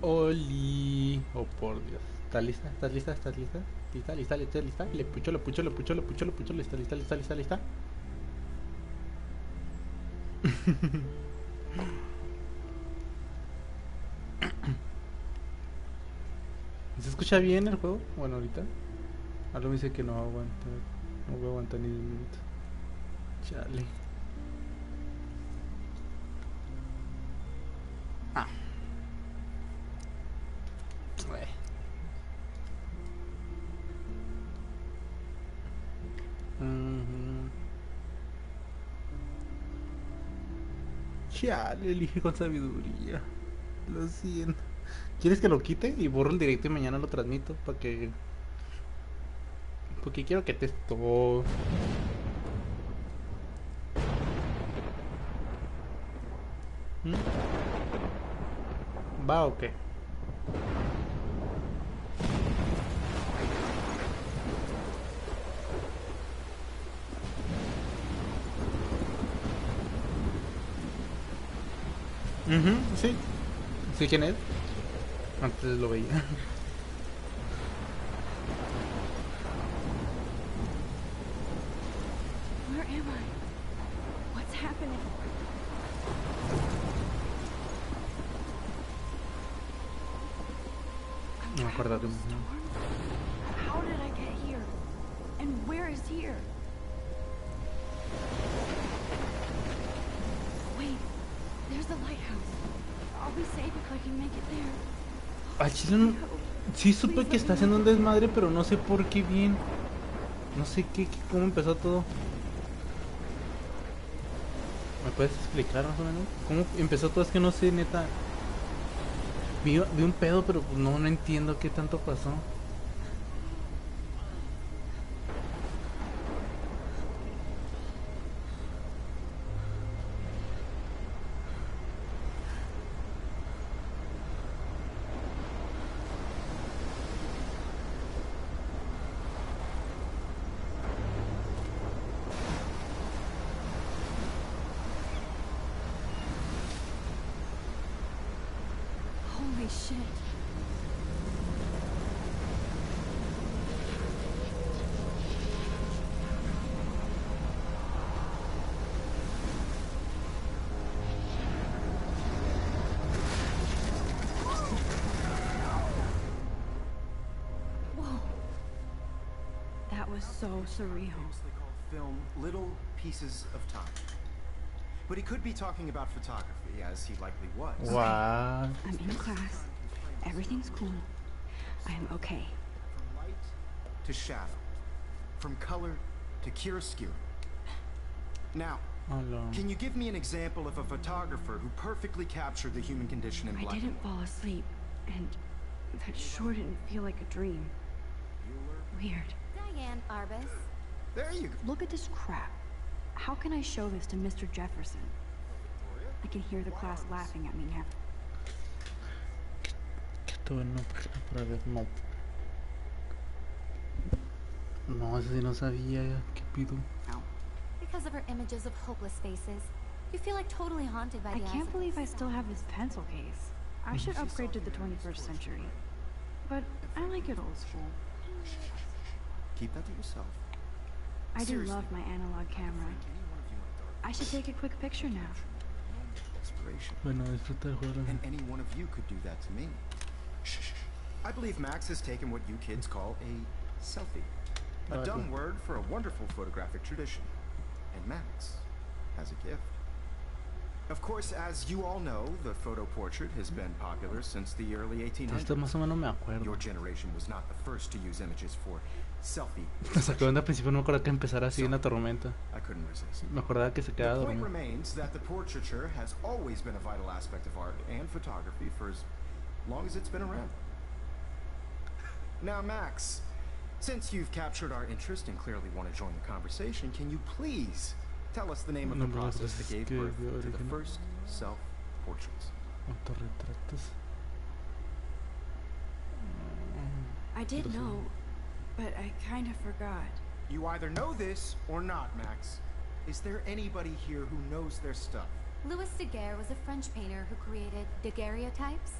Oli. Oh, por Dios. ¿Estás lista? ¿Estás lista? ¿Estás lista? ¿Lista? ¿Lista? ¿Lista? ¿Lista? Le pucho, le pucho, le pucho, le pucho, le pucho. ¿Lista? ¿Lista? ¿Lista? ¿Lista? ¿Lista? ¿Se escucha bien el juego? Bueno, ahorita. Algo me dice que no aguanta. No voy a aguantar ni 10 minutos. Chale. Ah. Güey. Chale, elige con sabiduría. Lo siento. ¿Quieres que lo quite y borro el directo y mañana lo transmito? Para que. Porque quiero que estés todo. ¿Mm? ¿Va o qué? Sí. ¿Sí quién es? Antes lo veía. Where am I? What's happening? No me acuerdo de un. How did I get here? And where is here? Wait, there's the lighthouse. I'll be safe if I can make it there. Al chile no. Sí supe que está haciendo un desmadre, pero no sé por qué bien. No sé cómo empezó todo. ¿Me puedes explicar más o menos? ¿Cómo empezó todo? Es que no sé, neta. Vi un pedo, pero pues no entiendo qué tanto pasó. Holy shit. Whoa. That was so surreal. Famously called film Little Pieces of Time. But he could be talking about photography, as he likely was. What? I'm in class. Everything's cool. I'm okay. From light to shadow. From color to chiaroscuro. Now, can you give me an example of a photographer who perfectly captured the human condition in black I didn't fall asleep, and that sure didn't feel like a dream. Weird. Diane Arbus. There you go. Look at this crap. How can I show this to Mr. Jefferson? I can hear the class laughing at me now. No. No, eso sí no sabía. ¿Qué pido? Because of her images of hopeless faces, you feel like totally haunted by I the eyes can't of believe I this. still have this pencil case. I should upgrade to the 21st century. But I like it old school. Keep that to yourself. I do Seriously. love my analog camera. I should take a quick picture now. Inspiration. Bueno, disfruta el juego. And any one of you could do that to me. Shh. I believe Max has taken what you kids call a selfie. A dumb word for a wonderful photographic tradition. And Max has a gift. Of course, as you all know, the photo portrait has been popular since the early Esto 1800s. más o menos me acuerdo. Your generation was not the first to use images for selfie. Hasta que al principio no me acordaba que empezara así en la tormenta. I couldn't resist. Me acordaba que se The quedaba point dormido. remains that the portraiture has always been a vital aspect of art and photography for as long as it's been around. Now, Max, since you've captured our interest and clearly want to join the conversation, can you please tell us the name of the process that gave birth to the first self-portraits? Autorretratos. I did know, but I kind of forgot. You either know this or not, Max. Is there anybody here who knows their stuff? Louis Daguerre was a French painter who created daguerreotypes.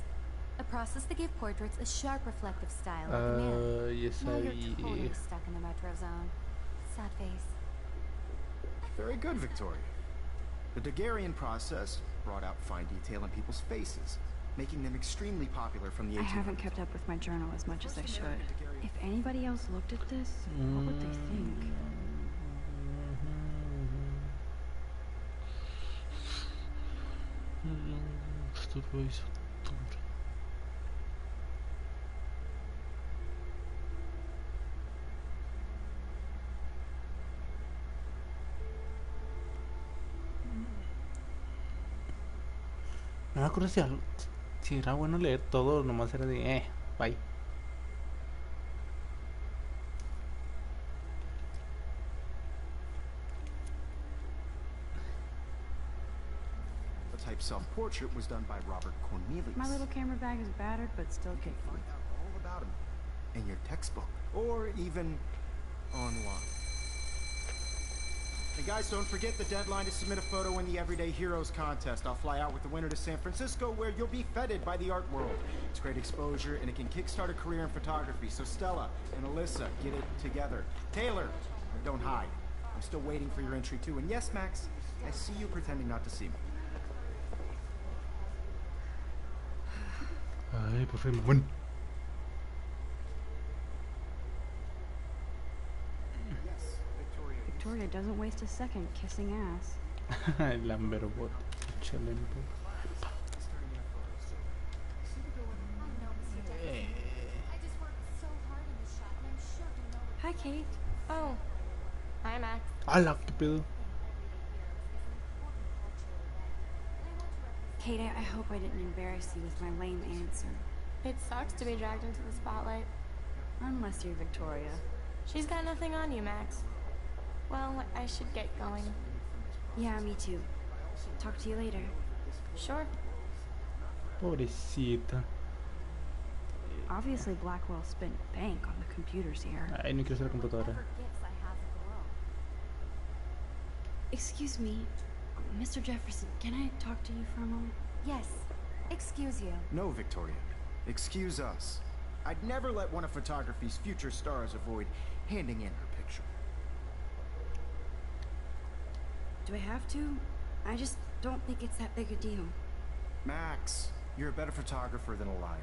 A process that gave portraits a sharp, reflective style like a man. Yes, Now you're totally stuck in the retro zone. Sad face. Very good, Victoria. The Daguerrean process brought out fine detail in people's faces, making them extremely popular from the 1800s. I haven't kept up with my journal as much as I should. If anybody else looked at this, what would they think? No me acuerdo si era bueno leer todo o nomás era de bye. The type self-portrait was done by Robert Cornelius. My little camera bag is battered, but still kicking. Find out all about him in your textbook, or even online. And guys, don't forget the deadline to submit a photo in the Everyday Heroes contest. I'll fly out with the winner to San Francisco, where you'll be feted by the art world. It's great exposure, and it can kickstart a career in photography. So Stella and Alyssa, get it together. Taylor, don't hide. I'm still waiting for your entry too. And yes, Max, I see you pretending not to see me. Ay, por fin, bueno. Victoria doesn't waste a second kissing ass. El Lamberbot. Excelente. Hi, Kate. Oh. Hi, Max. ¡Hala, qué pedo! Kate, I hope I didn't embarrass you with my lame answer. It sucks to be dragged into the spotlight. Unless you're Victoria. She's got nothing on you, Max. Well, I should get going. Yeah, me too. Talk to you later. Sure. Pobrecita. Obviously, Blackwell spent bank on the computers here. Ay, no quiero usar la computadora. Excuse me, Mr. Jefferson, can I talk to you for a moment? Yes. Excuse you. No, Victoria. Excuse us. I'd never let one of photography's future stars avoid handing in her picture. Do I have to? I just don't think it's that big a deal. Max, you're a better photographer than a liar.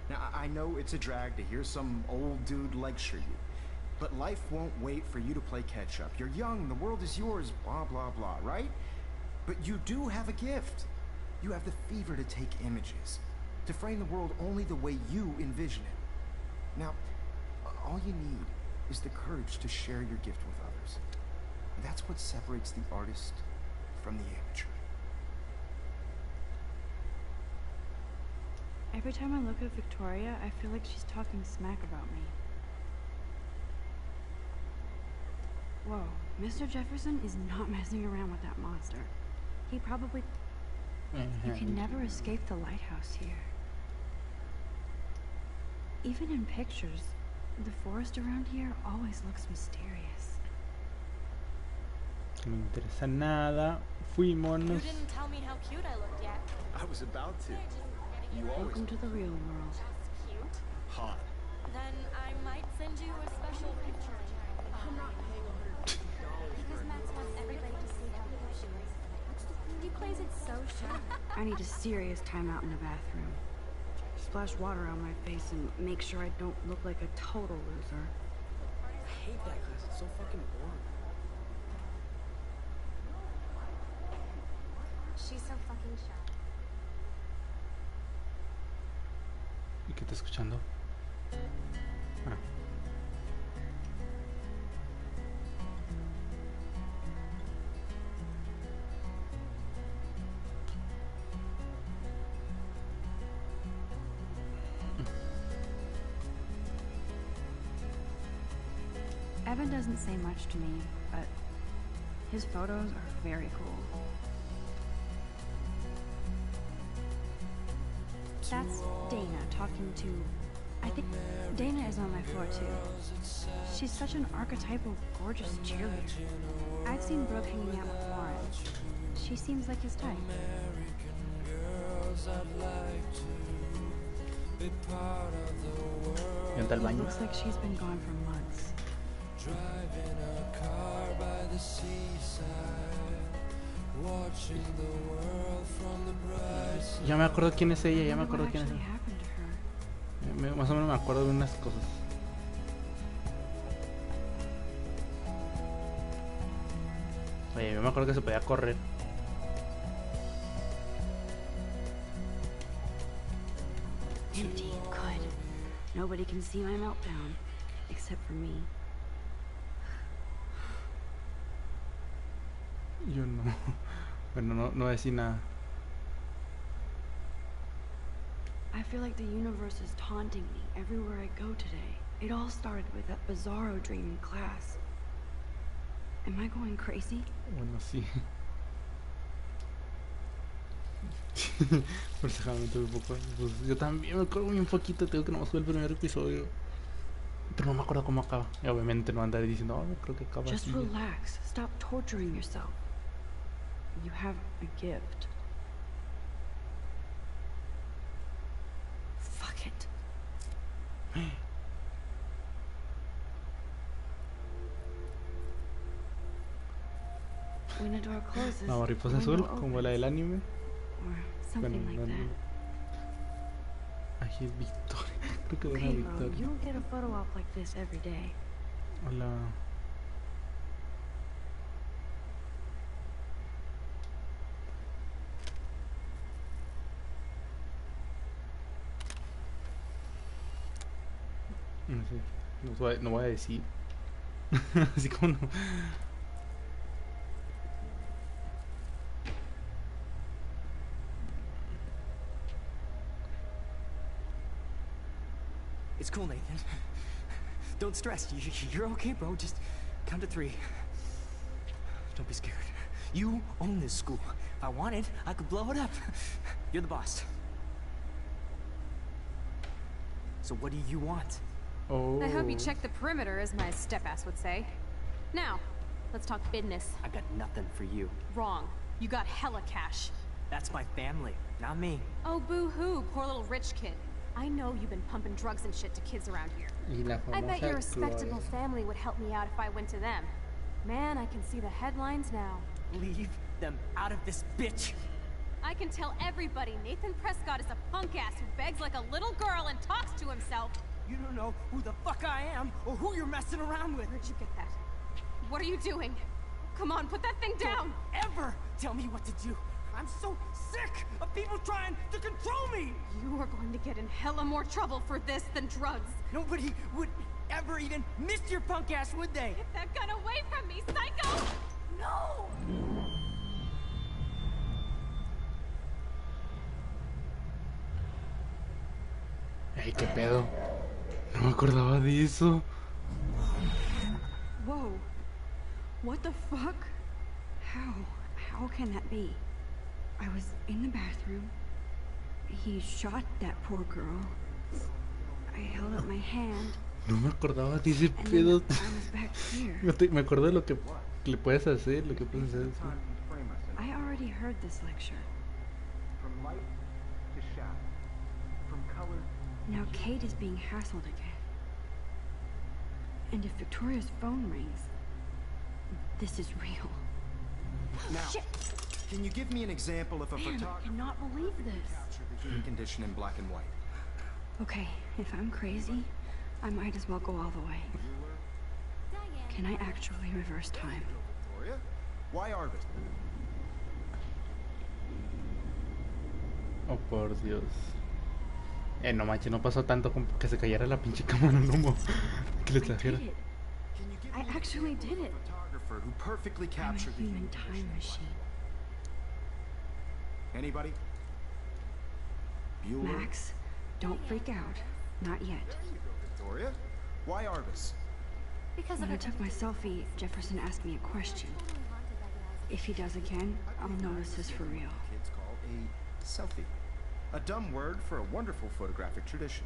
Now, I know it's a drag to hear some old dude lecture you, but life won't wait for you to play catch-up. You're young, the world is yours, blah, blah, blah, right? But you do have a gift. You have the fever to take images, to frame the world only the way you envision it. Now, all you need is the courage to share your gift with others. That's what separates the artist from the amateur. Every time I look at Victoria, I feel like she's talking smack about me. Whoa, Mr. Jefferson is not messing around with that monster. He probably... You can never escape the lighthouse here. Even in pictures, the forest around here always looks mysterious. No me interesa nada. Fuímonos. You didn't tell me how cute I looked yet. I was about to. You always Welcome to the real world. Cute? hot. Then I might send you a special picture. I'm not paying $150. Because Max wants everybody to see how cute she is. He plays it so sharp. I need a serious timeout in the bathroom. Splash water on my face and make sure I don't look like a total loser. I hate that class. It's so fucking boring. She's so fucking shy. ¿Y qué está escuchando? Ah. Evan doesn't say much to me, but his photos are very cool. That's Dana talking to... I think Dana is on my floor too. She's such an archetypal, gorgeous cheerleader. I've seen Brooke hanging out with Lauren. She seems like his type. ¿Y dónde está el It baño? looks like she's been gone for months. Ya me acuerdo quién es ella, ya me Wonder acuerdo what quién es actually ella. happened to her. Más o menos me acuerdo de unas cosas. Oye, yo me acuerdo que se podía correr. Empty. Good. Nobody can see my meltdown, except for me. Yo no. Bueno, no voy a decir nada. I feel like the universe is taunting me everywhere I go today. It all started with that bizarro dream in class. Am I going crazy? Bueno, sí. Por eso me tuve un poco. Pues yo también me acuerdo muy un poquito. Tengo que nomás fue el primer episodio. Pero no me acuerdo cómo acaba. Y obviamente no andaré diciendo, oh, creo que acaba Just así. relax. Stop torturing yourself. You have a gift. Fuck it. When a door closes, La mariposa the azul, window como la del opens. anime. Or something Bueno, like that. Aquí es Victoria. Creo que era Okay, bro, Victoria. you don't get a photo op like this every day. Hola. No sé. No voy a decir. Así como no. It's cool, Nathan. Don't stress. You're okay, bro. Just count to 3. Don't be scared. You own this school. If I wanted, I could blow it up. You're the boss. So what do you want? Oh. I hope you check the perimeter, as my step-ass would say. Now, let's talk business. I got nothing for you. Wrong. You got hella cash. That's my family, not me. Oh, boo-hoo, poor little rich kid. I know you've been pumping drugs and shit to kids around here. Y la I bet famosa your respectable Gloria. family would help me out if I went to them. Man, I can see the headlines now. Leave them out of this, bitch. I can tell everybody Nathan Prescott is a punk ass who begs like a little girl and talks to himself. You don't know who the fuck I am or who you're messing around with. Where'd you get that? What are you doing? Come on, put that thing down! Don't ever tell me what to do. I'm so sick of people trying to control me. You are going to get in hella more trouble for this than drugs. Nobody would ever even miss your punk ass, would they? Get that gun away from me, psycho! No! Ay, qué pedo. No me acordaba de eso. Whoa. What the fuck? How can that be? I was in the bathroom. He shot that poor girl. I held up my hand, No me acordaba de ese and then pedo. I was back here. Me acuerdo de lo que le puedes hacer, lo que puedes hacer. Sí. Time and frame us in. I already heard this lecture. From light to shadow. From color. Now Kate is being hassled again. And if Victoria's phone rings, this is real. Now, Shit! can you give me an example of a Man, I photographer cannot believe this. capture the human condition in black and white? Okay, if I'm crazy, I might as well go all the way. Can I actually reverse time? Victoria? Why Arvid? Oh, por Dios. No manches, no pasó tanto como que se cayera la pinche cámara en humo. Que le I did trajera. it. Can you give I me an actually example did of a it. photographer who perfectly I'm a captured the human human time condition in black machine. and white? Anybody? Bueller? Max, don't freak out. Not yet. There you go, Victoria. Why Arvis? Because When I took my selfie, Jefferson asked me a question. If he does again, I'll notice this for real. Kids call a selfie. A dumb word for a wonderful photographic tradition.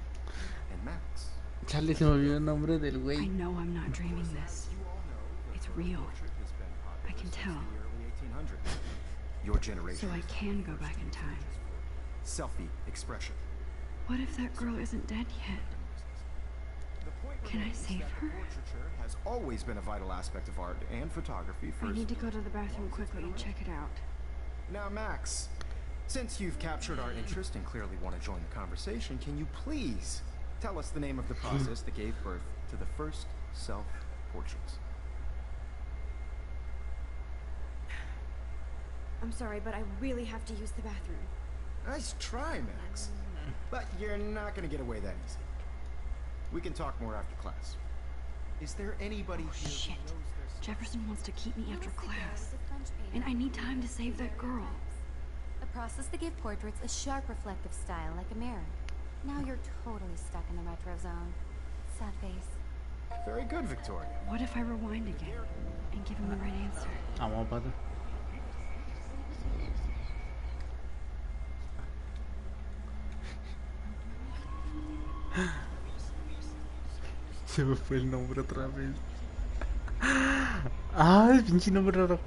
And Max. Chale, se me olvidó el nombre del I güey. know I'm not dreaming this. You all know that It's photo real. portrait has been popular I can since tell. the early 1800s. Your generation. So I can go back in time. Selfie expression. What if that girl isn't dead yet? The point Can I remains save that her? Portraiture has always been a vital aspect of art and photography I for... need to go to the bathroom quickly and check it out. Now, Max, since you've captured our interest and clearly want to join the conversation, can you please tell us the name of the process that gave birth to the first self-portraits? I'm sorry, but I really have to use the bathroom. Nice try, Max. But you're not going to get away that easy. We can talk more after class. Is there anybody Oh, here shit. who knows their... Jefferson wants to keep me after Notice the door class. with the French paint And I on need it. time to save that girl. A process that gave portraits a sharp reflective style like a mirror. Now you're totally stuck in the retro zone. Sad face. Very good, Victoria. What if I rewind again and give him the right answer? Vamos, padre. Se me fue el nombre otra vez. Ay, pinche nombre raro.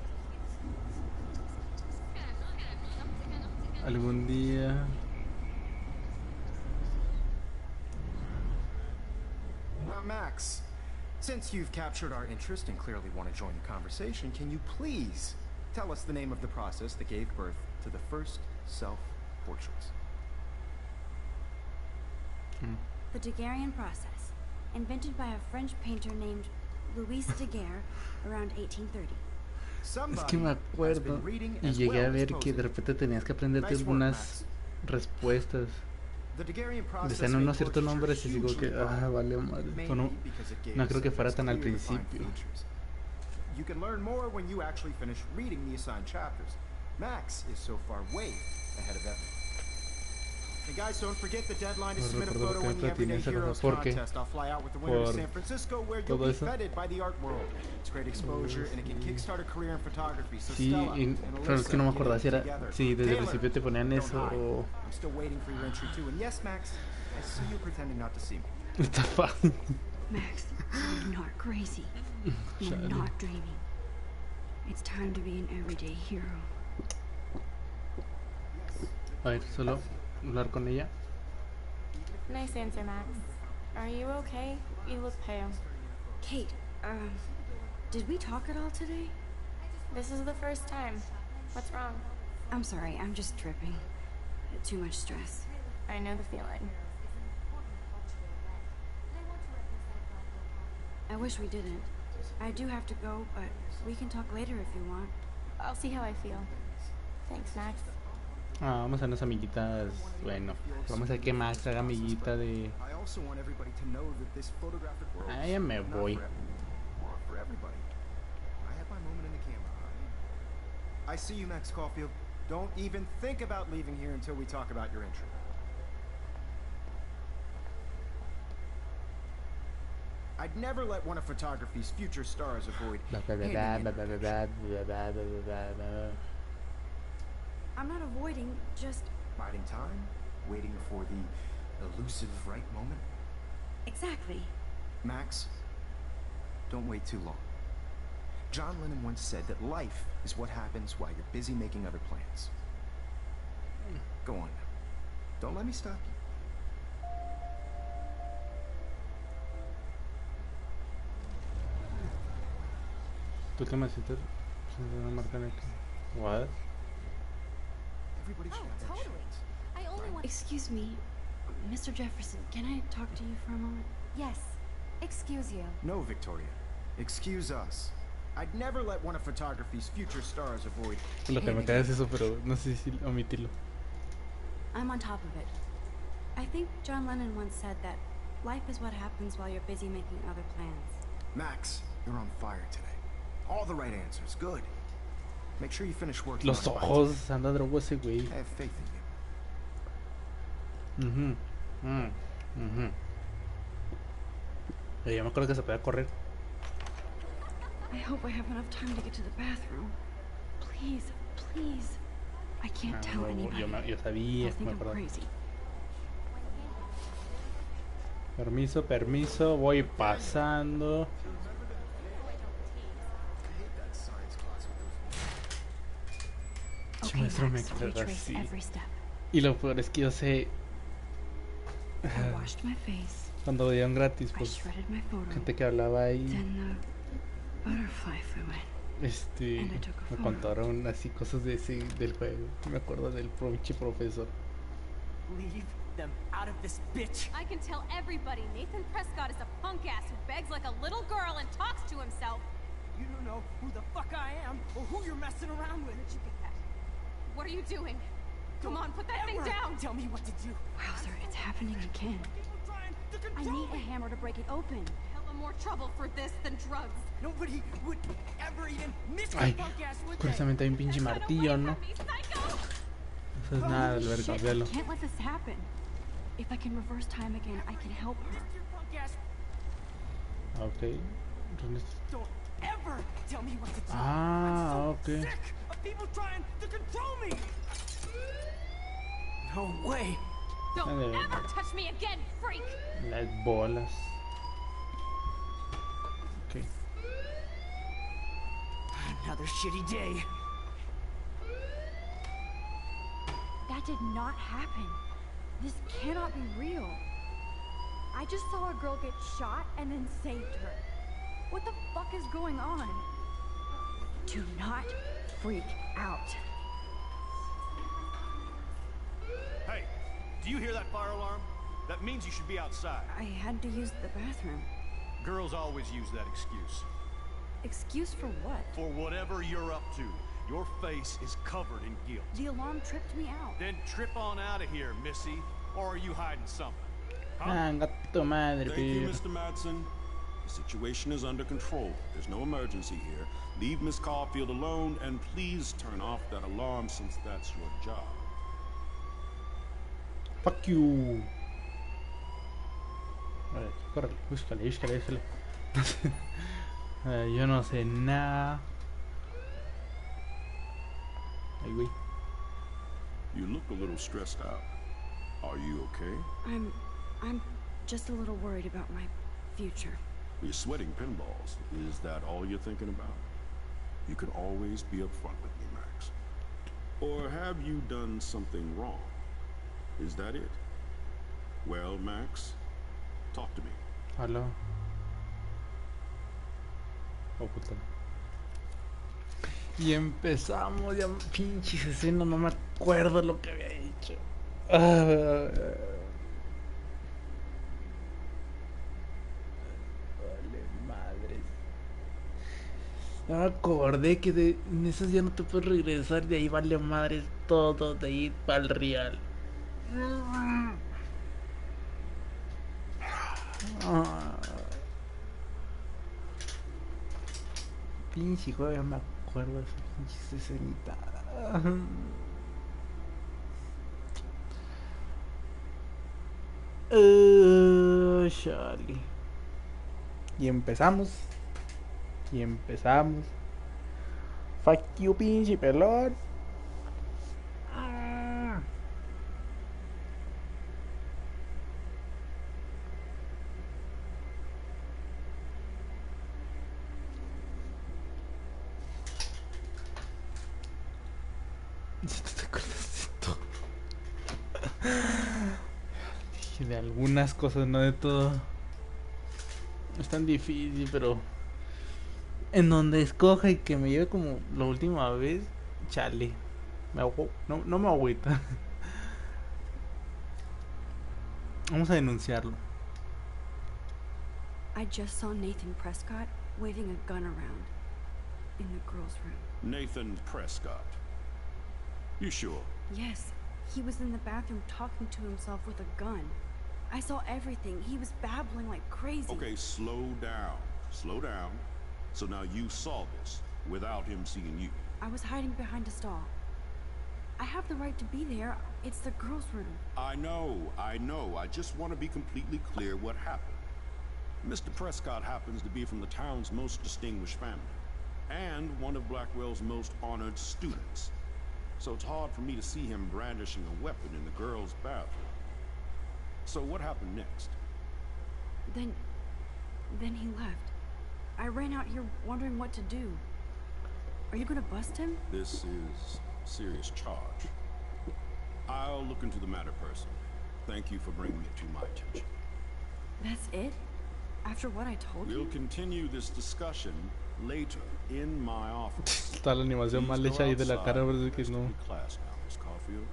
Algún día. Now, Max, since you've captured our interest and clearly want to join the conversation, can you please tell us the name of the process that gave birth to the first self-portraits? The Daguerrean process, invented by a French painter named Louis Daguerre around 1830. Es que me acuerdo y llegué a ver que de repente tenías que aprenderte algunas respuestas. Decían unos ciertos nombres y digo que, vale madre. O no, no creo que fuera tan al principio. You can learn more when you actually finish reading the assigned chapters. Max is so far way ahead of everyone. Hey guys, don't forget the deadline to No submit a recuerdo photo por in qué the Everyday platiné esa Heroes cosa. ¿Por qué? contest. I'll fly out with the winner to Por San Francisco where you'll todo be eso. feted by the art world. It's great exposure and it can kickstart a career in photography. So Sí, Stella y, and pero es que no me Alyssa, acordaba si get era. it together. Si desde el Taylor, principio te ponían don't eso hide. o. I'm still waiting for your entry too. And yes, Max, I see you pretending not to see me. Está fácil. Max, I'm not crazy. I'm not dreaming. It's time to be an everyday hero. A ver, solo hablar con ella. Nice answer, Max. Are you okay? You look pale. Kate, did we talk at all today? This is the first time. What's wrong? I'm sorry, I'm just tripping. Too much stress. I know the feeling. I wish we didn't. I do have to go, but we can talk later if you want. I'll see how I feel. Thanks, Max. Vamos a unas amiguitas. Bueno, vamos a que Max haga amiguita de. I also want everybody to know that this photographic world Ah, ya me is not voy. for everyone, or for everybody. I have my moment in the camera. I see you, Max Caulfield. Don't even think about leaving here until we talk about your entry. I'd never let one of photography's future stars avoid handing in their picture. I'm not avoiding, just... Biding time, waiting for the elusive right moment. Exactly. Max, don't wait too long. John Lennon once said that life is what happens while you're busy making other plans. Go on now. Don't let me stop you. ¿Tú qué me hiciste? Una marca en el... What? Everybody should have that totally. chance. I only want. Excuse me, Mr. Jefferson, can I talk to you for a moment? Yes. Excuse you. No, Victoria. Excuse us. I'd never let one of photography's future stars avoid Lo que me handing cae in es eso, pero no sé si omitirlo. I'm on top of it. I think John Lennon once said that life is what happens while you're busy making other plans. Max, you're on fire today. All the right answers. Good. Make sure you finish working Los on it by ojos, anda drogo ese güey. today. I have faith in you. Yo me acuerdo que se podía correr. I hope I have enough time to get to the bathroom. Please, please. I can't tell No, anybody. yo sabía, They'll think me I'm acuerdo. crazy. Permiso, permiso, voy pasando. Okay, maestro me Max, aclara retrace así. every step. Y lo peor es que yo sé I washed my face. Cuando dieron gratis, I pues shredded my photo. gente que hablaba ahí, Then the butterfly flew in. me contaron así cosas de ese, del juego. Me acuerdo del pinche profesor. Leave them out of this bitch. I can tell everybody Nathan Prescott is a punk ass who begs like a little girl and talks to himself. You don't know who the fuck I am or who you're messing around with. Where did you get that? What are you doing? Come on, put that thing down! Tell me what to do. Wowzer, it's happening again. I need a hammer to break it open. Hell of more trouble for this than drugs. Nobody would ever even miss Ay, your punk ass, would they? curiosamente hay un pinche martillo, ¿no? Eso es nada del verga, Shit, véalo. I can't let this happen. If I can reverse time again, I can help her. Miss your punk ass. Ok. Entonces, Don't ever tell me what to do. ah, I'm so ok. sick of people trying to control me. No way. Don't Vale. ever touch me again, freak! Las bolas. Ok. Another shitty day. That did not happen. This cannot be real. I just saw a girl get shot and then saved her. What the fuck is going on? Do not freak out. Hey, do you hear that fire alarm? That means you should be outside. I had to use the bathroom. Girls always use that excuse. Excuse for what? For whatever you're up to, your face is covered in guilt. The alarm tripped me out. Then trip on out of here, Missy. Or are you hiding something? Ah, gato madre, Thank you, pero. Mr. Madsen. The situation is under control. There's no emergency here. Leave Miss Caulfield alone, and please turn off that alarm since that's your job. Fuck you. Vale, córrele, búscale, búscale, búscale. Yo no sé nada. Ay, güey. You look a little stressed out. Are you okay? I'm just a little worried about my future. You're sweating pinballs. Is that all you're thinking about? You can always be upfront with me, Max. Or have you done something wrong? Is that it? Well, Max, talk to me. Aló. Oh, puta. Y empezamos, ya pinches escenas, no me acuerdo lo que había dicho. Vale, madres. Ya me acordé que en esas ya no te puedes regresar, de ahí vale madres todo, de ahí para el real. Pinche juego, ya me acuerdo de esa pinche escenita. Charlie. Y empezamos. Fuck you, pinche pelón. ¿Te acuerdas de todo? De algunas cosas, no de todo. No es tan difícil, pero en donde escoja y que me lleve como la última vez, chale. No me agüita. Vamos a denunciarlo. I just saw Nathan Prescott waving a gun around in the girls' room. Nathan Prescott. You sure? Yes, he was in the bathroom talking to himself with a gun. I saw everything. He was babbling like crazy. Okay, slow down. Slow down. So now you saw this without him seeing you. I was hiding behind a stall. I have the right to be there. It's the girls' room. I know. I just want to be completely clear what happened. Mr. Prescott happens to be from the town's most distinguished family, and one of Blackwell's most honored students. So it's hard for me to see him brandishing a weapon in the girls' bathroom. So what happened next? Then he left. I ran out here wondering what to do. Are you gonna bust him? This is a serious charge. I'll look into the matter personally. Thank you for bringing it to my attention. That's it? After what I told We'll you? continue this discussion later in my office. Está la animación mal hecha ahí de la cara, parece que no. Class now, Miss Caulfield.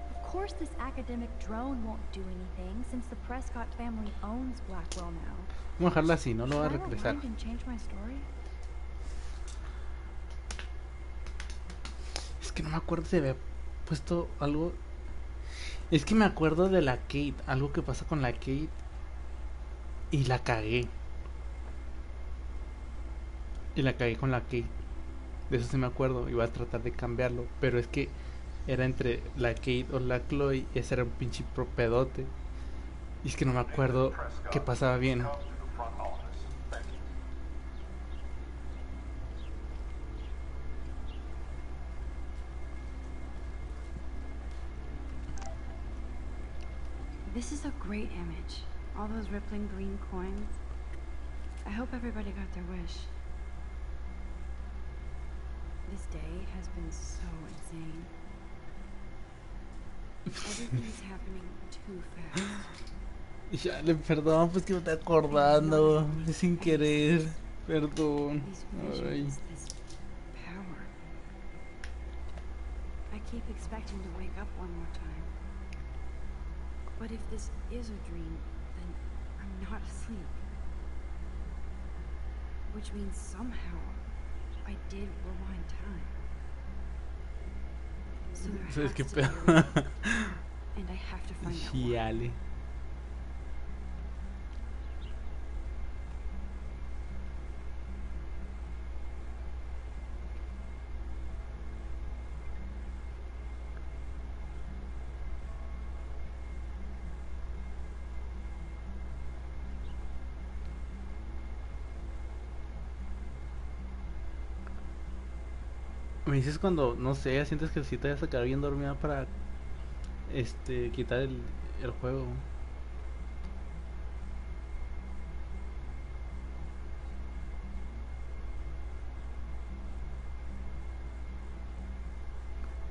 Of course this academic drone won't do anything since the Prescott family owns Blackwell now. Vamos a dejarla así, no lo va a Should I regresar. rewind and change my story? Es que no me acuerdo si había puesto algo. Es que me acuerdo de la Kate, algo que pasa con la Kate y la cagué. Y la cagué con la Kate. De eso sí me acuerdo. Iba a tratar de cambiarlo. Pero es que era entre la Kate o la Chloe. Ese era un pinche propedote. Y es que no me acuerdo qué pasaba bien. This is a great image. All those rippling green coins. I hope everybody got their wish. This day has been so insane. Everything's happening too fast. Chale, perdón, pues que me estoy acordando. Sin querer. Perdón. These Ay. visions, this power. I keep expecting to wake up one more time. But if this is a dream, then I'm not asleep. Which means somehow I did rewind time. So there ¿Sabes has qué to be a pedo? way. And I have to find out why. Chale. Me dices cuando, no sé, sientes que si te vas a quedar bien dormida para quitar el juego.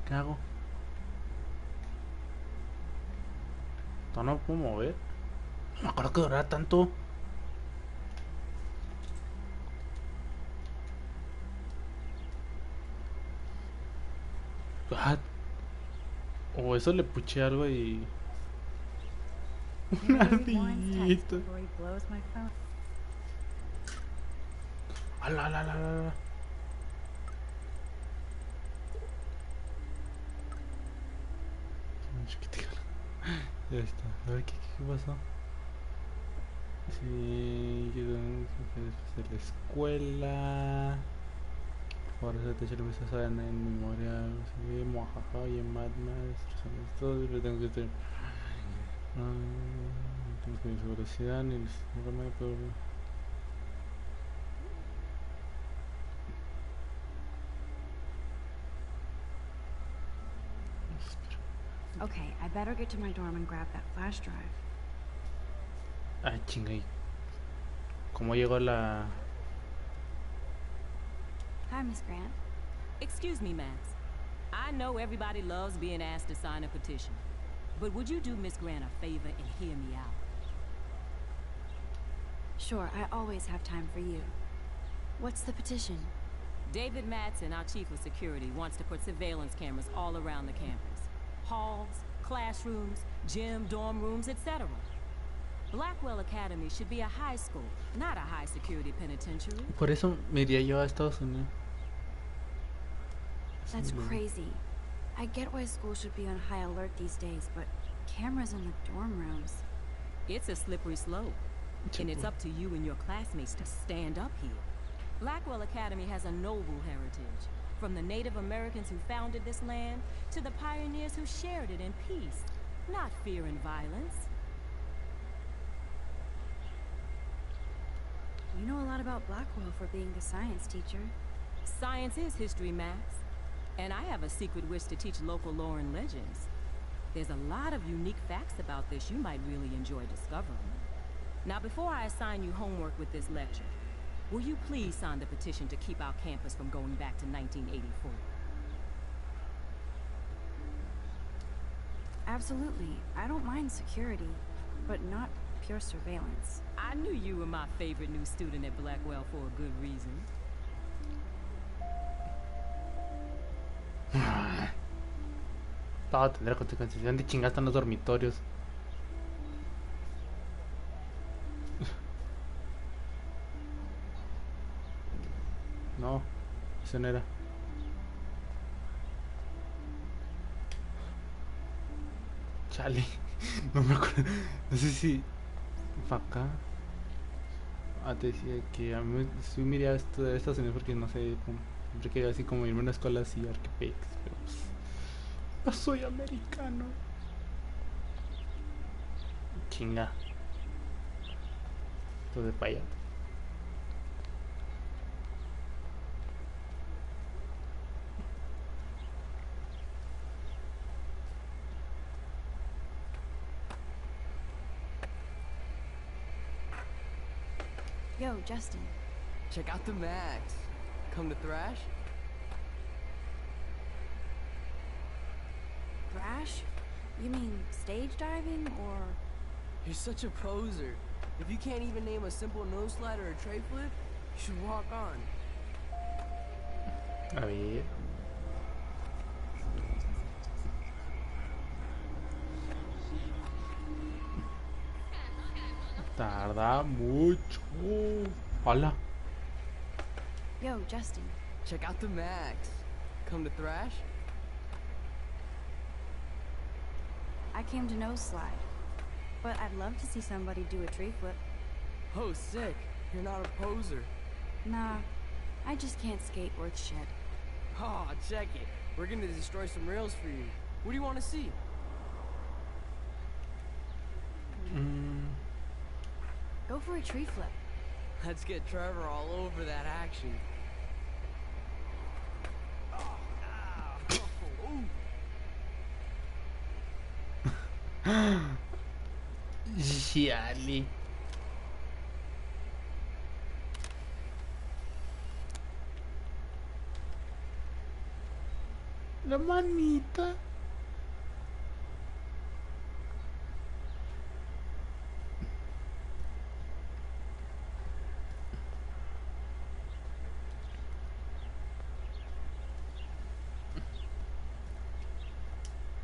¿Qué hago? No me puedo mover. No me acuerdo que durara tanto. Ah, o eso le puché algo y... Una ardillita. Ala, ala, ala, ala. Ya está. A ver, ¿qué pasó? Sí, después de la escuela. Ahora se te echa lo que se saben en memorial, sí, mojaja y en Mad Max, todo, pero tengo que tener. Tengo que ir a velocidad, ni no me puedo. Okay, I better get to my dorm and grab that flash drive. Ah, chinga. ¿Cómo llegó la...? Hi, Miss Grant. Excuse me, Max. I know everybody loves being asked to sign a petition, but would you do Miss Grant a favor and hear me out? Sure, I always have time for you. What's the petition? David Madsen, our chief of security, wants to put surveillance cameras all around the campus. Halls, classrooms, gym, dorm rooms, etc. Blackwell Academy should be a high school, not a high security penitentiary. Por eso me iría yo a Estados Unidos. That's crazy. I get why schools should be on high alert these days, but cameras in the dorm rooms. It's a slippery slope, and it's up to you and your classmates to stand up here. Blackwell Academy has a noble heritage, from the Native Americans who founded this land to the pioneers who shared it in peace, not fear and violence. You know a lot about Blackwell for being the science teacher. Science is history, Max. And I have a secret wish to teach local lore and legends. There's a lot of unique facts about this you might really enjoy discovering. Now, before I assign you homework with this lecture, will you please sign the petition to keep our campus from going back to 1984? Absolutely. I don't mind security, but not pure surveillance. I knew you were my favorite new student at Blackwell for a good reason. Todo tendrá consecuencias. ¿Dónde chingados están los dormitorios? No, eso no era. Chale, no me acuerdo. No sé si para acá. Te decía que a mí sí me iría a estudiar a Estados Unidos porque no sé, siempre quería así como irme a una escuela así, arquepex, pero pues, no soy americano. Chinga. Todo de para allá. Yo, Justin. Check out the Max. Come to thrash? Thrash? You mean stage diving or... You're such a poser. If you can't even name a simple nose slide or a tray flip, you should walk on. A ver. Tarda mucho. Hola. Yo, Justin. Check out the Max. Come to thrash? I came to nose slide, but I'd love to see somebody do a tree flip. Oh, sick. You're not a poser. Nah, I just can't skate worth shit. Oh, check it. We're gonna destroy some rails for you. What do you want to see? Go for a tree flip. Let's get Trevor all over that action. Chale. La manita.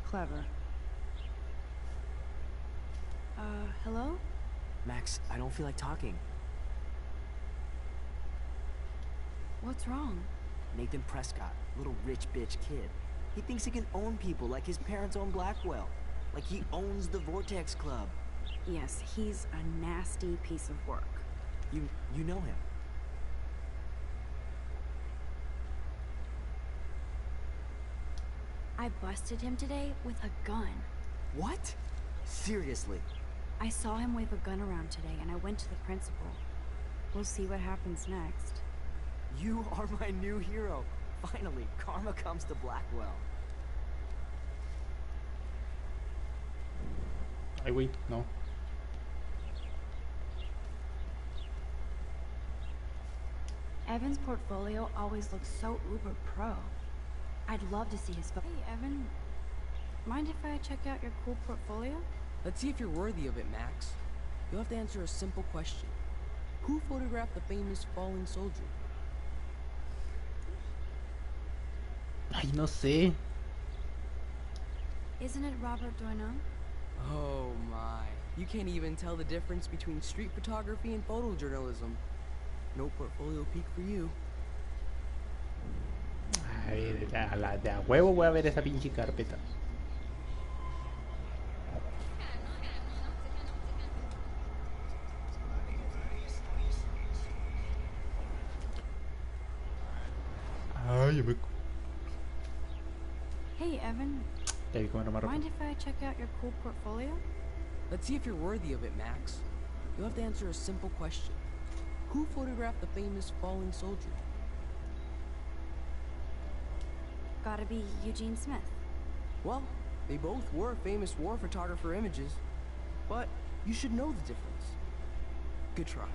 Clever. Hello? Max, I don't feel like talking. What's wrong? Nathan Prescott, little rich bitch kid. He thinks he can own people like his parents own Blackwell. Like he owns the Vortex Club. Yes, he's a nasty piece of work. You know him. I busted him today with a gun. What? Seriously? I saw him wave a gun around today and I went to the principal. We'll see what happens next. You are my new hero. Finally, karma comes to Blackwell. Ay, güey, no. Evan's portfolio always looks so uber pro. I'd love to see his Hey, Evan. Mind if I check out your cool portfolio? Let's see if you're worthy of it, Max. You'll have to answer a simple question. Who photographed the famous falling soldier? Ay, no sé. Isn't it Robert Doisneau? Oh my. You can't even tell the difference between street photography and photojournalism. No portfolio peak for you. A ver, de a huevo voy a ver esa pinche carpeta. Ay, yo me... Hey, Evan. Mind if I check out your cool portfolio? Let's see if you're worthy of it, Max. You'll have to answer a simple question. Who photographed the famous falling soldier? Gotta be Eugene Smith. Well, they both were famous war photographer images. But you should know the difference. Good try.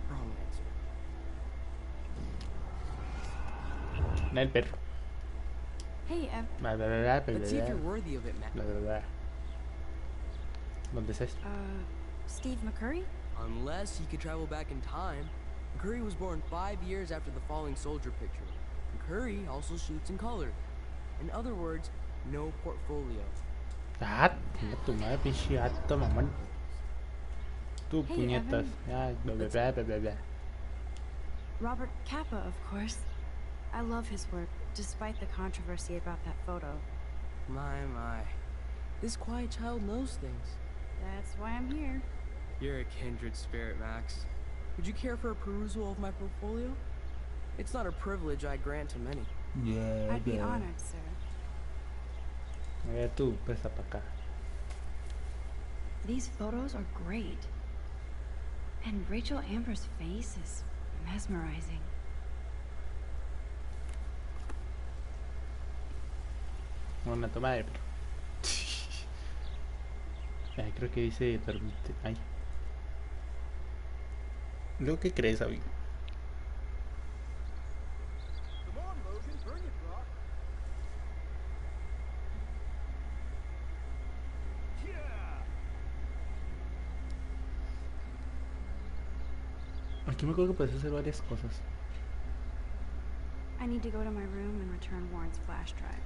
Wrong answer. El perro. Hey, Ev. Let's see if you're worthy of it, Max. ¿Dónde es esto? Steve McCurry? Unless he could travel back in time. McCurry was born 5 years after the falling soldier picture. McCurry also shoots in color. In other words, no portfolio. Ah, tu madre, pinche gato, mamón. Tú, Hey, puñetas. Evan. Ah, bla, bla, bla, bla, bla, bla. Robert Capa, of course. I love his work, despite the controversy about that photo. My. This quiet child knows things. That's why I'm here. You're a kindred spirit, Max. Would you care for a perusal of my portfolio? It's not a privilege I grant to many. Yeah, I'd be honored, sir. Tú, presta pa' acá. These photos are great. And Rachel Amber's face is mesmerizing. Una toma de... Ay, creo que dice permite. Ay. ¿Lo que crees, amigo? Come on, Logan, bring it, Brock. Yeah. Aquí me acuerdo que puedes hacer varias cosas. I need to go to my room and return Warren's flash drive.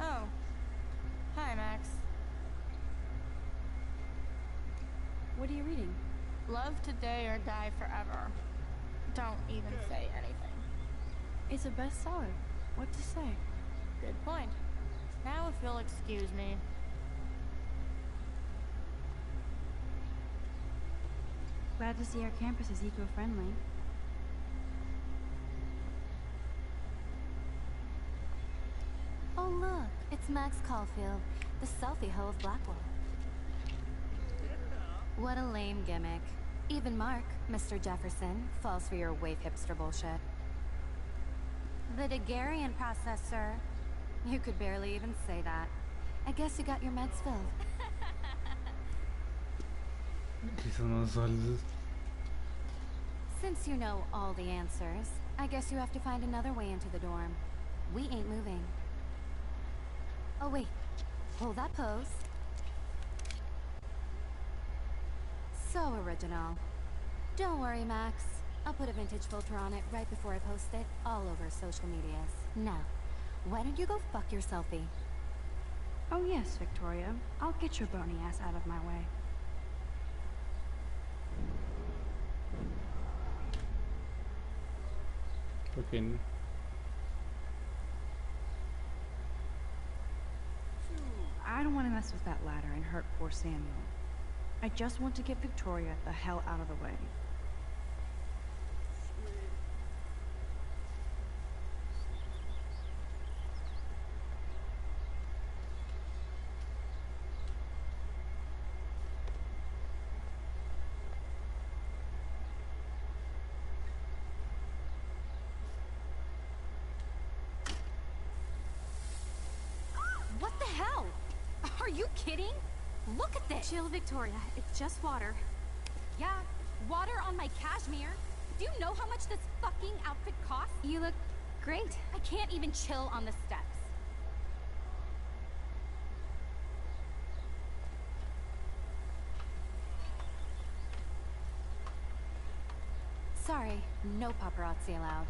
Oh. Hi, Max. What are you reading? Love today or die forever. Don't even say anything. It's a bestseller. What to say? Good point. Now if you'll excuse me. Glad to see our campus is eco-friendly. Oh look, it's Max Caulfield, the selfie hoe of Blackwell. What a lame gimmick. Even Mark, Mr. Jefferson, falls for your wave hipster bullshit. The Daguerrean process, sir. You could barely even say that. I guess you got your meds filled. Since you know all the answers, I guess you have to find another way into the dorm. We ain't moving. Oh wait, hold that pose. So original. Don't worry, Max. I'll put a vintage filter on it right before I post it all over social medias. Now, why don't you go fuck your selfie? Oh yes, Victoria. I'll get your bony ass out of my way. Porque I don't want to mess with that ladder and hurt poor Samuel. I just want to get Victoria the hell out of the way. What the hell? Are you kidding? Look at this! Chill, Victoria. It's just water. Yeah, water on my cashmere. Do you know how much this fucking outfit costs? You look great. I can't even chill on the steps. Sorry, no paparazzi allowed.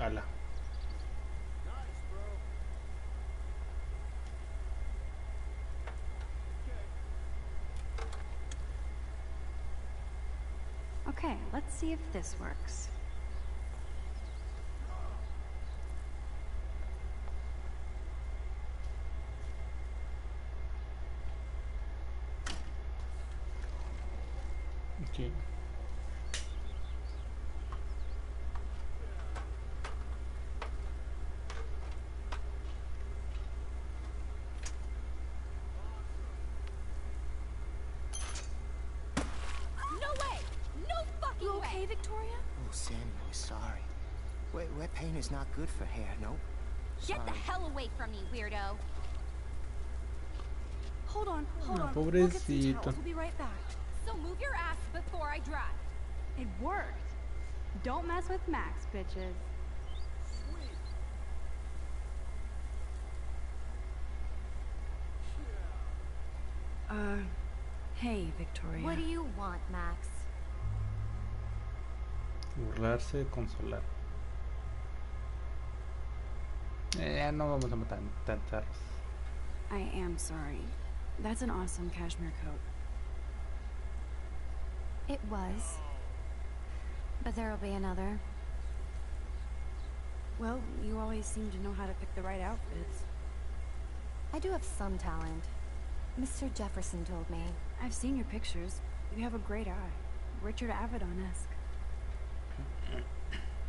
ala. Okay, let's see if this works. Okay. No way! No fucking You way! okay, Victoria? Oh, Sammy, we're sorry. Wet paint is not good for hair, nope. Get the hell away from me, weirdo! Hold on, hold on. Pobrecito. We'll get some towels. We'll be right back. So move your ass before I drive. It worked. Don't mess with Max, bitches. Hey, Victoria. What do you want, Max? Burlarse, consolar. No vamos a matar tantos. I am sorry. That's an awesome cashmere coat. It was. But there'll be another. Well, you always seem to know how to pick the right outfits. I do have some talent. Mr. Jefferson told me. I've seen your pictures. You have a great eye. Richard Avedon-esque.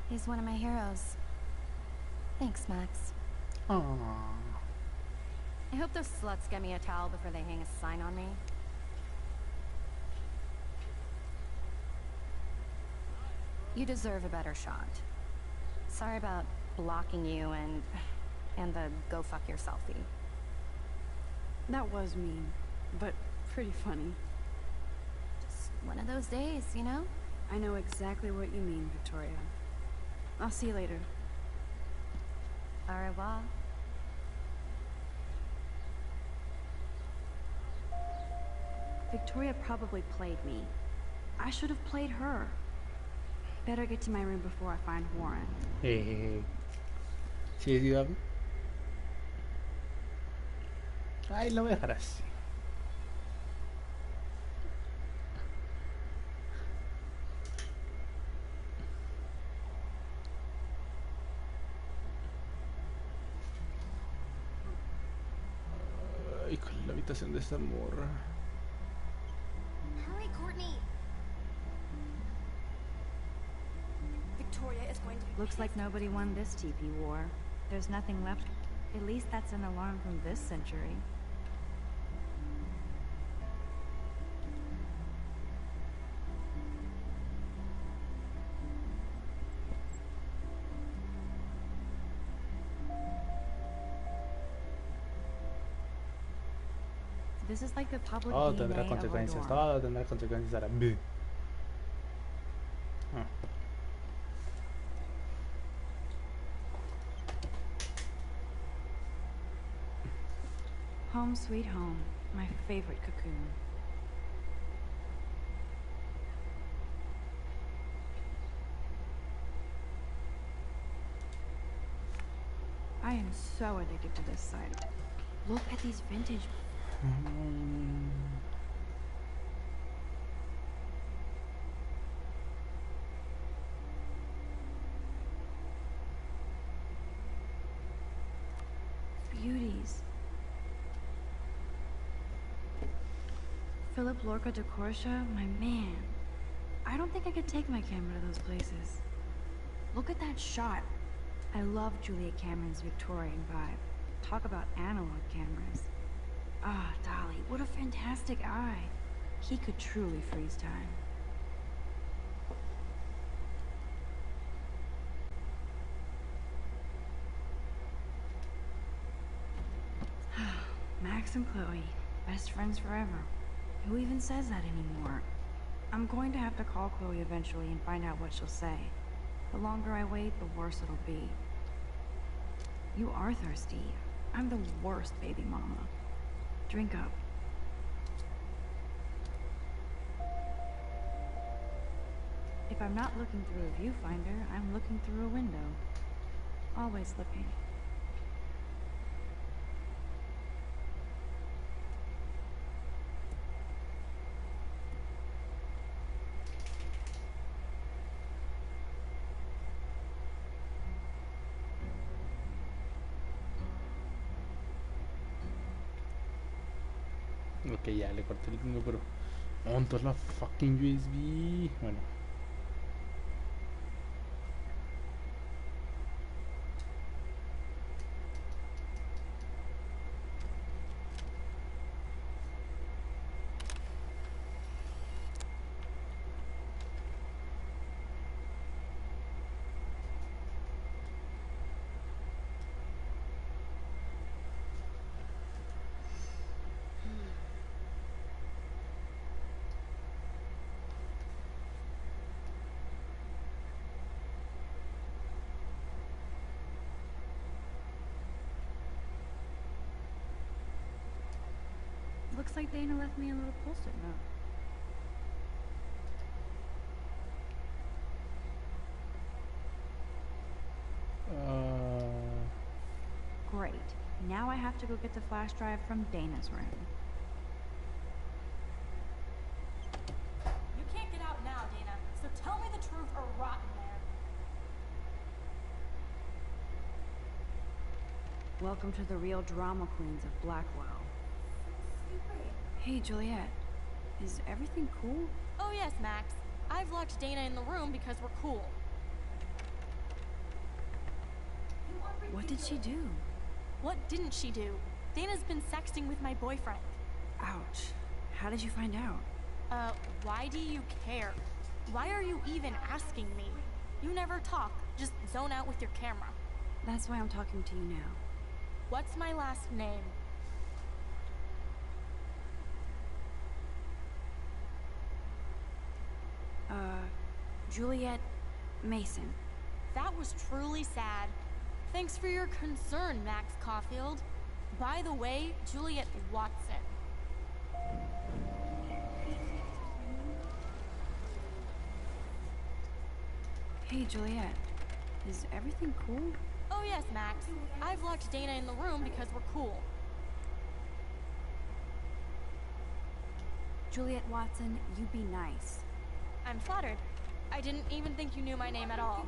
He's one of my heroes. Thanks, Max. Aww. I hope those sluts get me a towel before they hang a sign on me. You deserve a better shot. Sorry about blocking you and the go fuck yourself selfie. That was mean, but pretty funny. Just one of those days, you know? I know exactly what you mean, Victoria. I'll see you later. Au revoir. Victoria probably played me. I should have played her. Better get to my room before I find Warren. Hey. ¿Sí es ayudable? Ay, lo voy a dejar así. Ay, con la habitación de esta morra. Hurry, Courtney! Victoria is going to be Looks like nobody won this TP war. There's nothing left. At least that's an alarm from this century. This is like the public Todo DNA tendrá of our consecuencias. dorm. Todo tendrá consecuencias. Ahora. Ah. Home sweet home, my favorite cocoon. I am so addicted to this site. Look at these vintage. Beauties. Philip Lorca de Corsia, my man. I don't think I could take my camera to those places. Look at that shot. I love Julia Cameron's Victorian vibe. Talk about analog cameras. Ah, Dolly, what a fantastic eye. He could truly freeze time. Max and Chloe, best friends forever. Who even says that anymore? I'm going to have to call Chloe eventually and find out what she'll say. The longer I wait, the worse it'll be. You are thirsty. I'm the worst baby mama. Drink up. If I'm not looking through a viewfinder, I'm looking through a window. Always looking. Ok, ya le corté el ritmo, pero... ¿Dónde está la fucking USB? Bueno. Looks like Dana left me a little post-it note. Great. Now I have to go get the flash drive from Dana's room. You can't get out now, Dana, so tell me the truth or rot in there. Welcome to the real drama queens of Blackwell. Hey, Juliet. Is everything cool? Oh yes, Max. I've locked Dana in the room because we're cool. What did she do? What didn't she do? Dana's been sexting with my boyfriend. Ouch. How did you find out? Why do you care? Why are you even asking me? You never talk, just zone out with your camera. That's why I'm talking to you now. What's my last name? Juliet Mason. That was truly sad. Thanks for your concern, Max Caulfield. By the way, Juliet Watson. Hey, Juliet. Is everything cool? Oh yes, Max. I've locked Dana in the room because we're cool. Juliet Watson, you be nice. I'm flattered. I didn't even think you knew my name at all.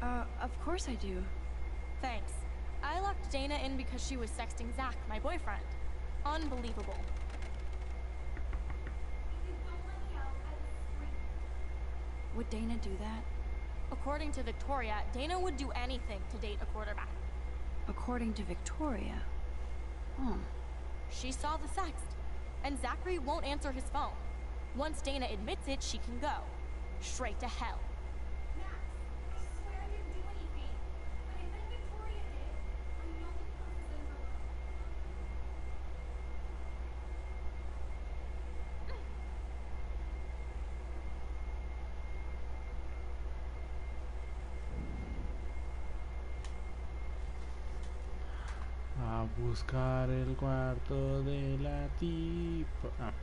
Of course I do. Thanks. I locked Dana in because she was sexting Zach, my boyfriend. Unbelievable. Would Dana do that? According to Victoria, Dana would do anything to date a quarterback. According to Victoria? Oh. She saw the sext, and Zachary won't answer his phone. Once Dana admits it, she can go. Straight to hell. Max, I swear I didn't do anything. But I bet Victoria did. I know the proof is in her room. A buscar el cuarto de la tipa. Ah.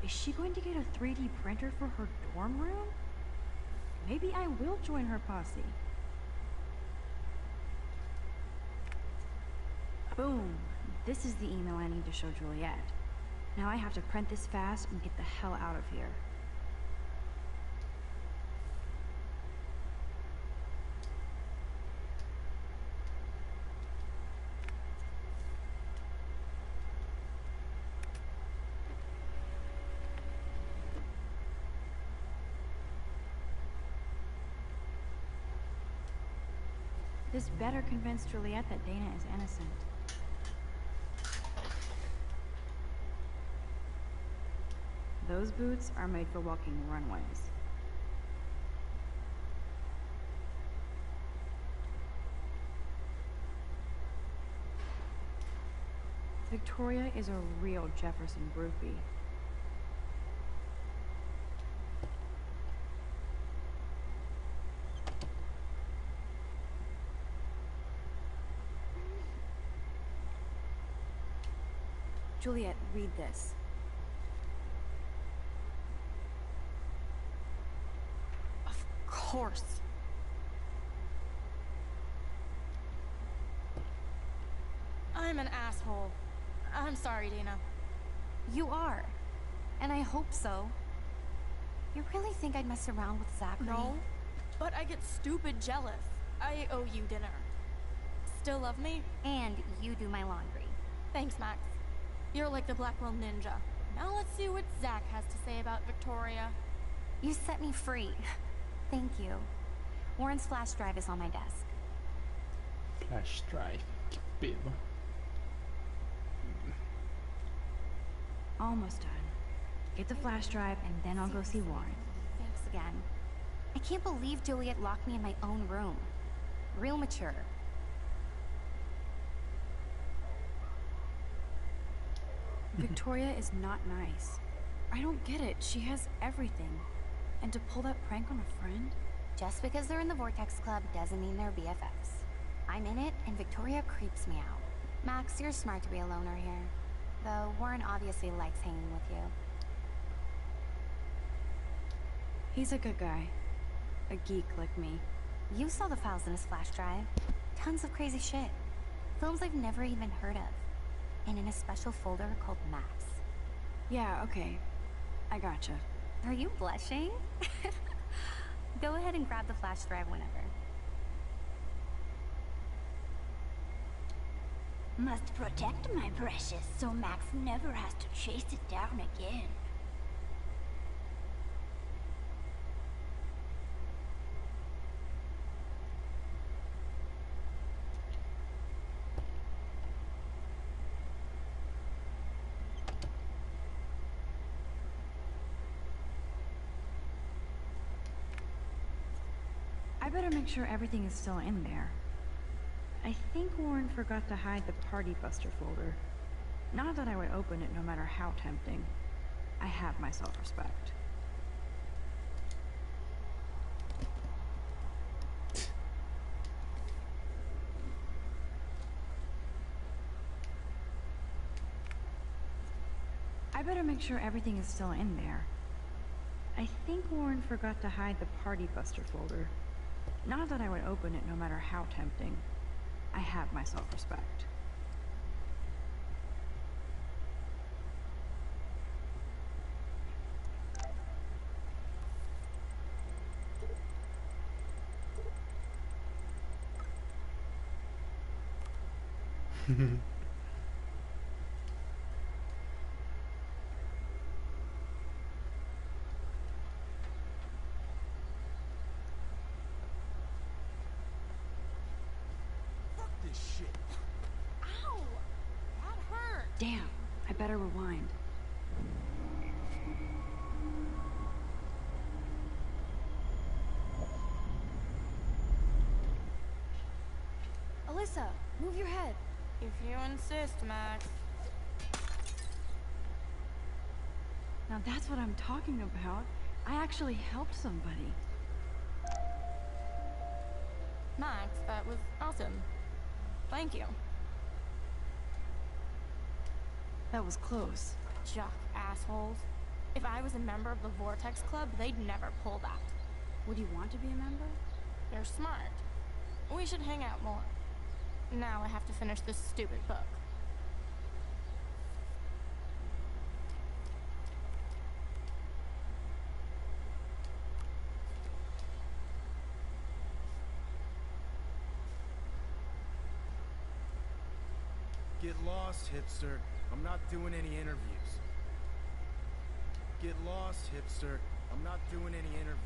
Is she going to get a 3D printer for her dorm room? Maybe I will join her posse. Boom! This is the email I need to show Juliet. Now I have to print this fast and get the hell out of here. This better convince Juliet that Dana is innocent. Those boots are made for walking runways. Victoria is a real Jefferson groupie. Juliet, read this. Of course. I'm an asshole. I'm sorry, Dana. You are. And I hope so. You really think I'd mess around with Zachary? No, but I get stupid jealous. I owe you dinner. Still love me? And you do my laundry. Thanks, Max. You're like the Blackwell Ninja. Now let's see what Zach has to say about Victoria. You set me free. Thank you. Warren's flash drive is on my desk. Flash drive. ¿Qué pedo? Almost done. Get the flash drive and then I'll go see Warren. Thanks again. I can't believe Juliet locked me in my own room. Real mature. Victoria is not nice. I don't get it. She has everything. And to pull that prank on a friend? Just because they're in the Vortex Club doesn't mean they're BFFs. I'm in it, and Victoria creeps me out. Max, you're smart to be a loner here. Though Warren obviously likes hanging with you. He's a good guy. A geek like me. You saw the files in his flash drive. Tons of crazy shit. Films I've never even heard of. And in a special folder called Maps. Yeah, okay. I gotcha. Are you blushing? Go ahead and grab the flash drive whenever. Must protect my precious so Max never has to chase it down again. I better make sure everything is still in there. I think Warren forgot to hide the Party Buster folder. Not that I would open it no matter how tempting. I have my self-respect. I better make sure everything is still in there. I think Warren forgot to hide the Party Buster folder. Not that I would open it no matter how tempting. I have my self-respect. Shit. Ow! That hurt! Damn, I better rewind. Alyssa, move your head. If you insist, Max. Now that's what I'm talking about. I actually helped somebody. Max, that was awesome. Thank you. That was close. Jock assholes. If I was a member of the Vortex Club, they'd never pull that. Would you want to be a member? You're smart. We should hang out more. Now I have to finish this stupid book. Get lost, hipster. I'm not doing any interviews. Get lost, hipster. I'm not doing any interviews.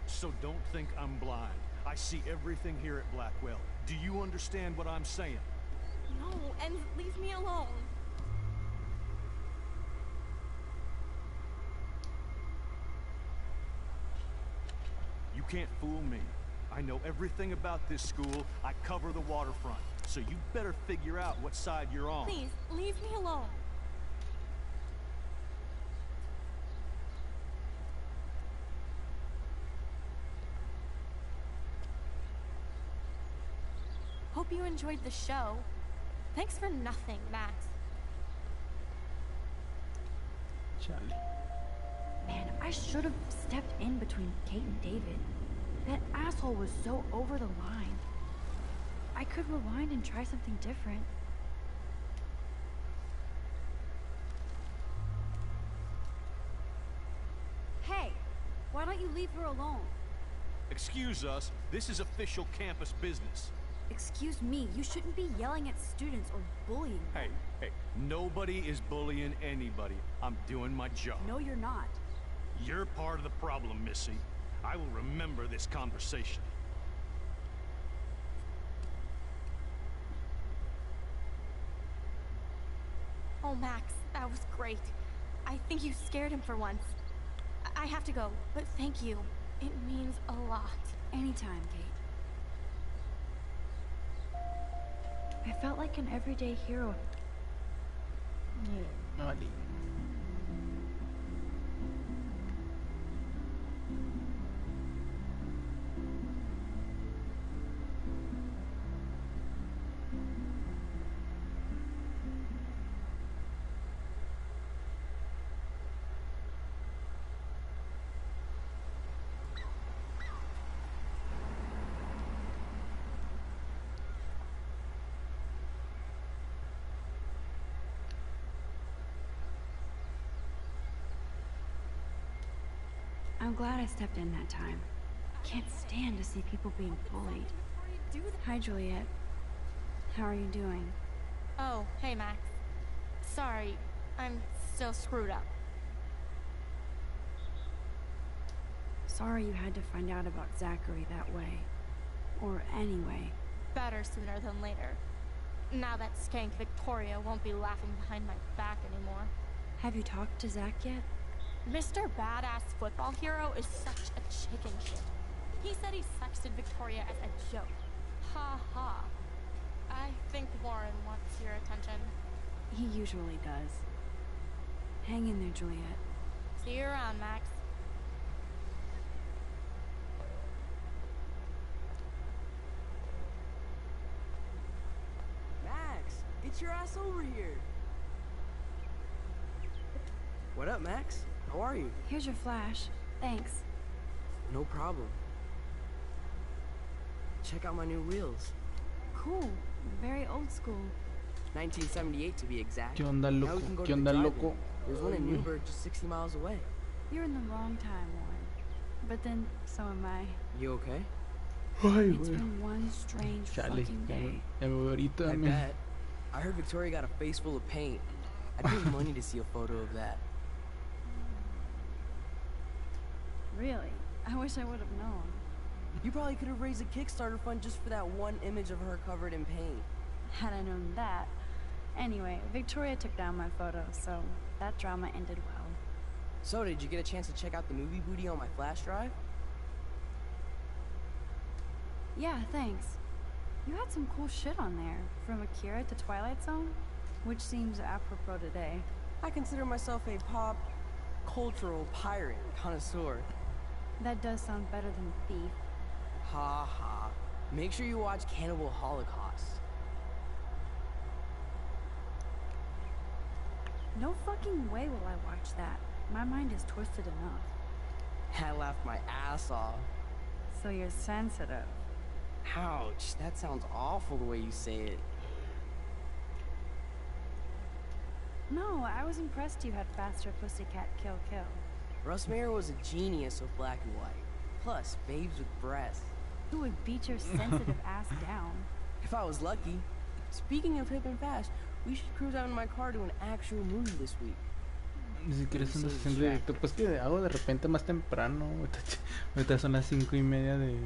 So don't think I'm blind. I see everything here at Blackwell. Do you understand what I'm saying? No, and leave me alone. You can't fool me. I know everything about this school. I cover the waterfront. So you better figure out what side you're on. Please, leave me alone. Hope you enjoyed the show. Thanks for nothing, Max. Chale. Man, I should have stepped in between Kate and David. That asshole was so over the line. I could rewind and try something different. Hey, why don't you leave her alone? Excuse us, this is official campus business. Excuse me, you shouldn't be yelling at students or bullying them. Hey, nobody is bullying anybody. I'm doing my job. No, you're not. You're part of the problem, Missy. I will remember this conversation. Oh, Max, that was great. I think you scared him for once. I have to go, but thank you. It means a lot. Anytime, Kate. I felt like an everyday hero. Yeah, naughty. I'm glad I stepped in that time. Can't stand to see people being bullied. Hi, Juliet. How are you doing? Oh, hey, Max. Sorry, I'm still screwed up. Sorry you had to find out about Zachary that way. Or anyway. Better sooner than later. Now that skank Victoria won't be laughing behind my back anymore. Have you talked to Zach yet? Mr. Badass Football Hero is such a chicken shit. He said he sexted Victoria as a joke. Ha ha. I think Warren wants your attention. He usually does. Hang in there, Juliet. See you around, Max. Max, get your ass over here. What up, Max? How are you? Here's your flash. Thanks. No problem. Check out my new wheels. Cool. Very old school. 1978 to be exact. ¿Qué onda, Now loco? we can go ¿Qué to the onda, drive-in. loco? There's one in Newburgh just 60 miles away. You're in the wrong time, Warren. But then, so am I. You okay? Ay, It's güey. been one strange Chale, fucking day. ya me voy ahorita. I me- bet. I heard Victoria got a face full of paint. I'd pay money to see a photo of that. Really? I wish I would have known. You probably could have raised a Kickstarter fund just for that one image of her covered in paint. Had I known that. Anyway, Victoria took down my photo, so that drama ended well. So, did you get a chance to check out the movie booty on my flash drive? Yeah, thanks. You had some cool shit on there, from Akira to Twilight Zone, which seems apropos today. I consider myself a pop cultural pirate connoisseur. That does sound better than thief. Ha ha. Make sure you watch Cannibal Holocaust. No fucking way will I watch that. My mind is twisted enough. I laughed my ass off. So you're sensitive. Ouch, that sounds awful the way you say it. No, I was impressed you had faster pussycat kill kill. Russ Meyer was a genius of black and white. Plus, babes with breasts. Who would beat your sensitive ass down? If I was lucky. Speaking of hip and fast, we should cruise out in my car to an actual movie this week. Ni siquiera es una sesión de directo. Pues que hago de repente más temprano. Ahorita son las 5:30 de...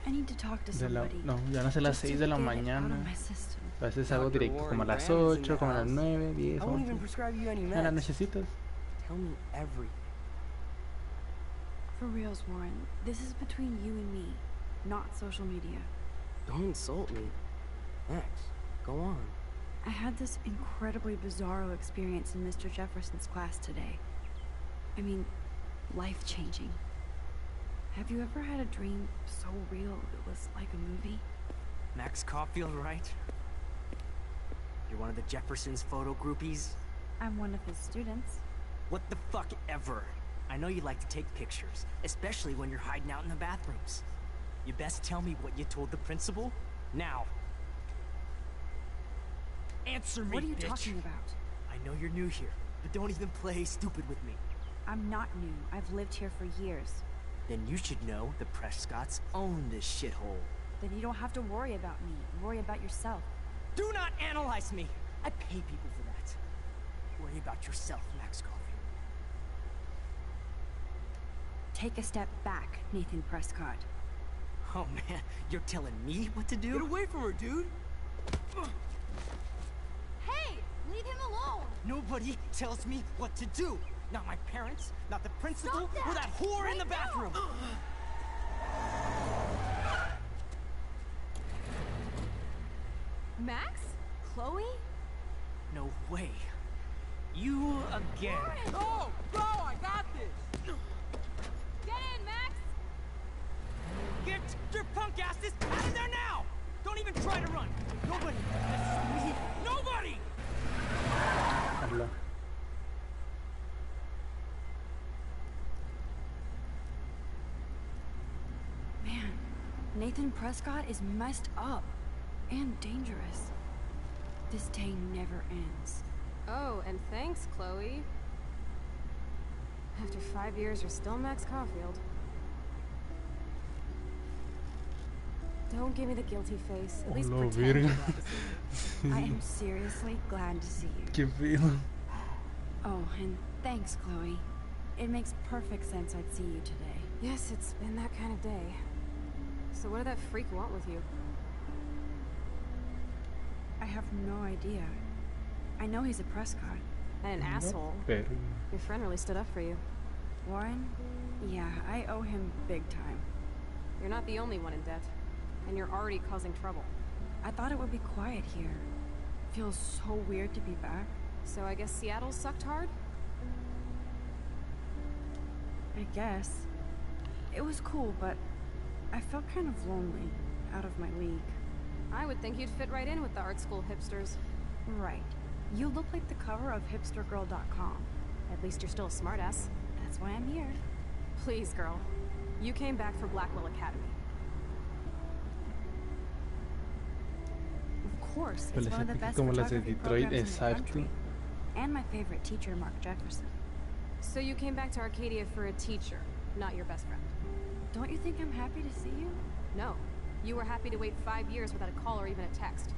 I need to talk to de la, somebody. no, ya no sé las Just to 6 de la get it out mañana. of my system. A veces hago Dr. directo como a Warren las Graham is in 8, the como a las house. 9, 10, I won't even 11. prescribe you any Ya las meds. necesitas. Tell me everything. For reals, Warren, this is between you and me, not social media. Don't insult me. Max, go on. I had this incredibly bizarro experience in Mr. Jefferson's class today. I mean, life-changing. Have you ever had a dream so real it was like a movie? Max Caulfield, right? You're one of the Jefferson's photo groupies? I'm one of his students. What the fuck ever? I know you like to take pictures, especially when you're hiding out in the bathrooms. You best tell me what you told the principal now. Answer me, What are you bitch. talking about? I know you're new here, but don't even play stupid with me. I'm not new. I've lived here for years. Then you should know the Prescotts own this shithole. Then you don't have to worry about me. Worry about yourself. Do not analyze me! I pay people for that. Worry about yourself, Max Coffey. Take a step back, Nathan Prescott. Oh man, you're telling me what to do? Get away from her, dude! Hey, leave him alone. Nobody tells me what to do. Not my parents, not the principal, or that whore in the bathroom. Max? Chloe? No way. You again. Go! Go! I got this! Get in, Max! Get your punk asses out of there now! Don't even try to run! Nobody! Me, nobody! Habla. Man, Nathan Prescott is messed up. And dangerous. This day never ends. Oh, and thanks, Chloe. After 5 years, you're still Max Caulfield. Don't give me the guilty face. At least Hola, pretend you're verga. glad to see me. I am seriously glad to see you. Qué feo. Oh, and thanks, Chloe. It makes perfect sense I'd see you today. Yes, it's been that kind of day. So what did that freak want with you? I have no idea. I know he's a Prescott. And an asshole. Pero... Your friend really stood up for you. Warren? Yeah, I owe him big time. You're not the only one in debt. And you're already causing trouble. I thought it would be quiet here. Feels so weird to be back. So I guess Seattle sucked hard? I guess. It was cool, but I felt kind of lonely, out of my league. I would think you'd fit right in with the art school hipsters. Right. You look like the cover of hipstergirl.com. At least you're still a smartass. That's why I'm here. Please, girl. You came back for Blackwell Academy. Of course, Pues it's one of the best como las de photography Detroit, programs in the exacto. country. And my favorite teacher, Mark Jefferson. So you came back to Arcadia for a teacher, not your best friend. Don't you think I'm happy to see you? No. You were happy to wait 5 years without a call or even a text.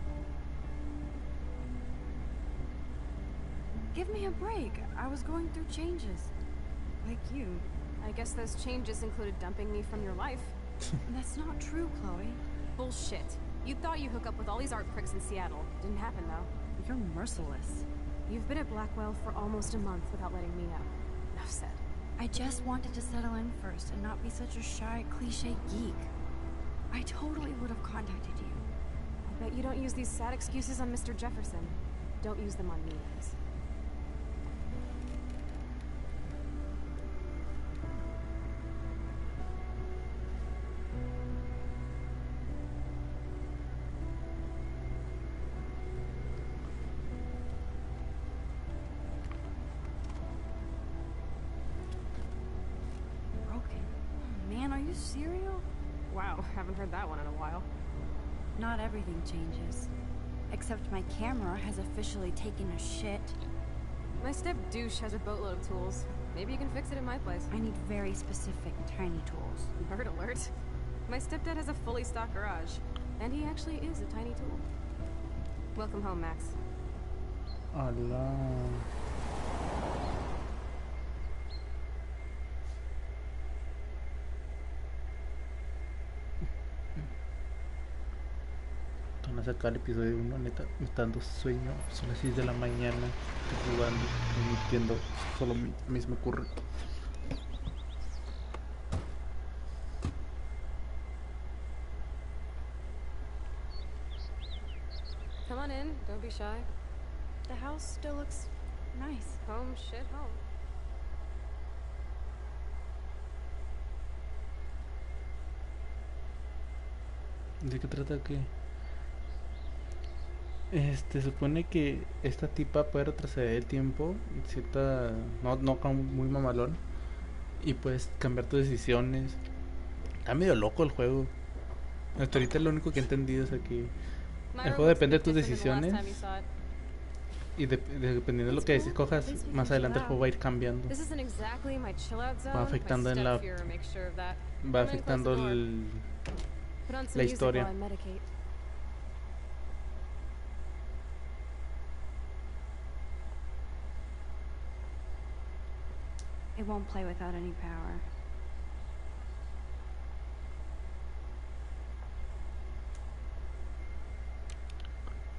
Give me a break. I was going through changes. Like you. I guess those changes included dumping me from your life. That's not true, Chloe. Bullshit. You thought you hook up with all these art pricks in Seattle. Didn't happen, though. You're merciless. You've been at Blackwell for almost a month without letting me know. Enough said. I just wanted to settle in first and not be such a shy, cliche geek. I totally would have contacted you. I bet you don't use these sad excuses on Mr. Jefferson. Don't use them on me, Liz. Broken. Oh, man, are you serial? Wow, haven't heard that one in a while. Not everything changes. Except my camera has officially taken a shit. My step douche has a boatload of tools. Maybe you can fix it in my place. I need very specific, tiny tools. Nerd alert. My stepdad has a fully stocked garage. And he actually is a tiny tool. Welcome home, Max. Hola. Van a sacar el episodio 1, neta, me está dando sueño. Son las 6 de la mañana, estoy jugando, emitiendo, solo a mí se me ocurre. Come on in, don't be shy. The house still looks nice. Home, shit, home. ¿De qué trata qué? Supone que esta tipa puede retroceder el tiempo, cierta, no como muy mamalón, y puedes cambiar tus decisiones. Está medio loco el juego. Hasta ahorita lo único que he entendido es que el juego depende de tus decisiones y dependiendo de lo que escojas, más adelante el juego va a ir cambiando. Va afectando en la... va afectando la historia. It won't play without any power.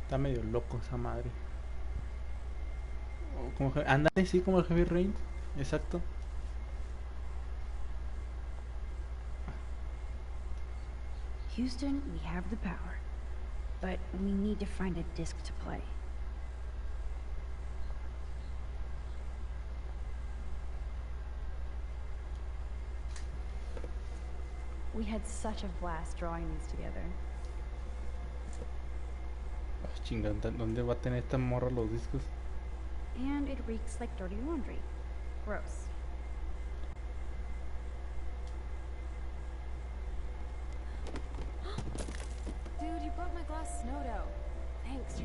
Está medio loco esa madre. Como, ándale, sí, como el Heavy Rain. Exacto. Houston, we have the power, but we need to find a disc to play. We had such a blast drawing these together. Chingada, ¿dónde va a tener esta morra los discos? And it reeks like dirty laundry. Gross. Dude, you broke my glass snow dough. Thanks.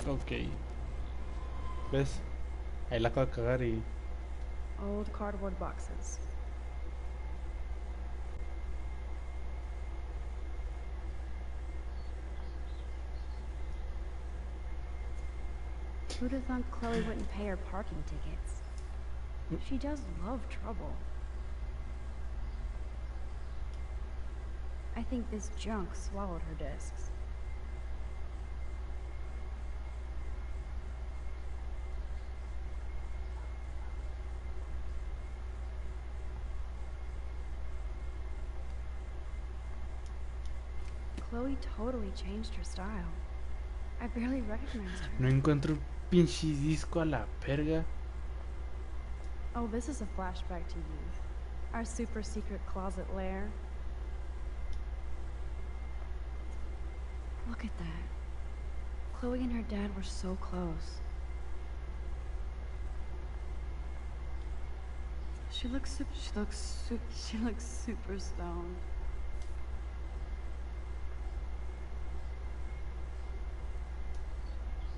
Ok. ¿Ves? Ahí la acabo de cagar y... Old cardboard boxes. Who'd have thought Chloe wouldn't pay her parking tickets? She does love trouble. I think this junk swallowed her discs. Chloe totally changed her style. I barely recognized her. No encuentro un pinche disco a la verga. Oh, this is a flashback to youth. Our super secret closet lair. Look at that. Chloe and her dad were so close. She looks super stoned.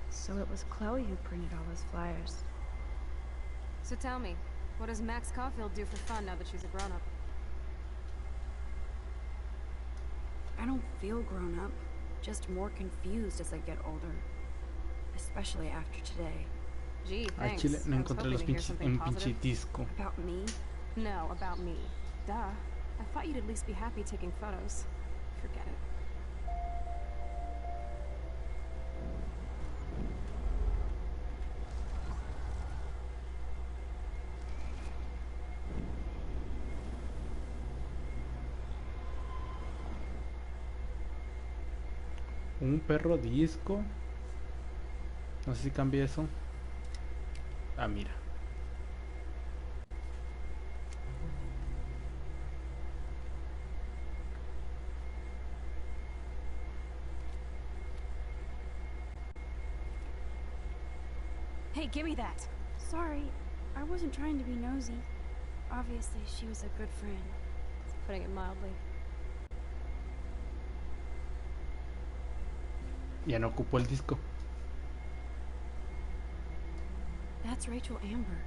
So it was Chloe who printed all those flyers. So tell me, what does Max Caulfield do for fun now that she's a grown-up? I don't feel grown up, just more confused as I get older. Especially after today. Gee, A thanks. Chile no I was encontré hoping los to hear pinches, something un pinche positive. disco. About me? No, about me. Duh. I thought you'd at least be happy taking photos. Forget it. Un perro disco. No sé si cambia eso. Ah, mira. Hey, give me that. Sorry, I wasn't trying to be nosy. Obviously, she was a good friend. Putting it mildly. Ya no ocupó el disco. That's Rachel Amber.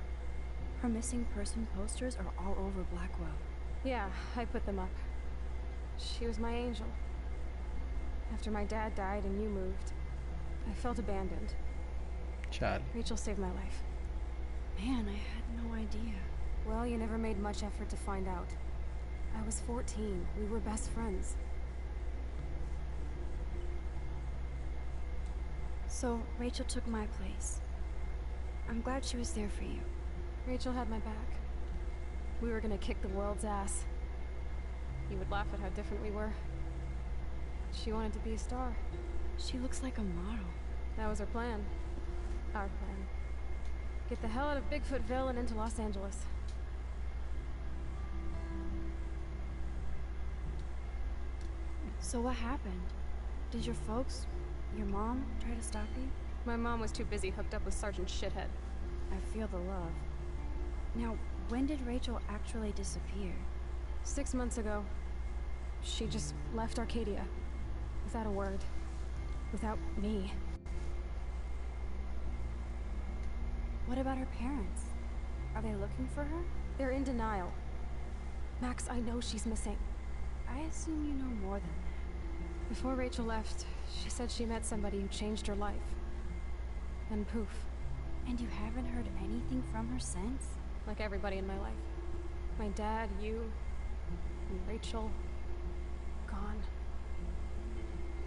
Her missing person posters are all over Blackwell. Yeah, I put them up. She was my angel. After my dad died and you moved, I felt abandoned. Chale. Rachel saved my life. Man, I had no idea. Well, you never made much effort to find out. I was 14. We were best friends. So, Rachel took my place. I'm glad she was there for you. Rachel had my back. We were gonna kick the world's ass. You would laugh at how different we were. She wanted to be a star. She looks like a model. That was her plan. Our plan. Get the hell out of Bigfootville and into Los Angeles. So what happened? Did your folks, your mom, try to stop you? My mom was too busy hooked up with Sergeant Shithead. I feel the love. Now, When did Rachel actually disappear? 6 months ago. She just left Arcadia. Without a word. Without me. What about her parents? Are they looking for her? They're in denial. Max, I know she's missing. I assume you know more than that. Before Rachel left, she said she met somebody who changed her life. And poof. And you haven't heard anything from her since? Like everybody in my life. My dad, you, and Rachel. Gone.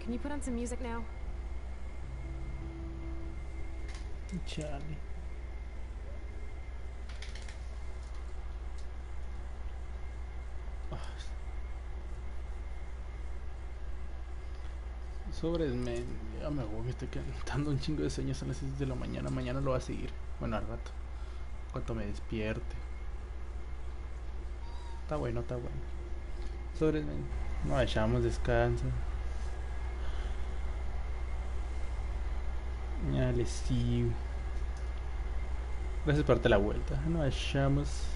Can you put on some music now? Charlie. Sobres, ya me voy, me estoy dando un chingo de sueños a las 6 de la mañana. Mañana lo voy a seguir. Bueno, al rato. Cuando me despierte. Está bueno, está bueno. Sobres, nos echamos, descansa. Ya les sigo. Gracias por darte la vuelta. Nos echamos.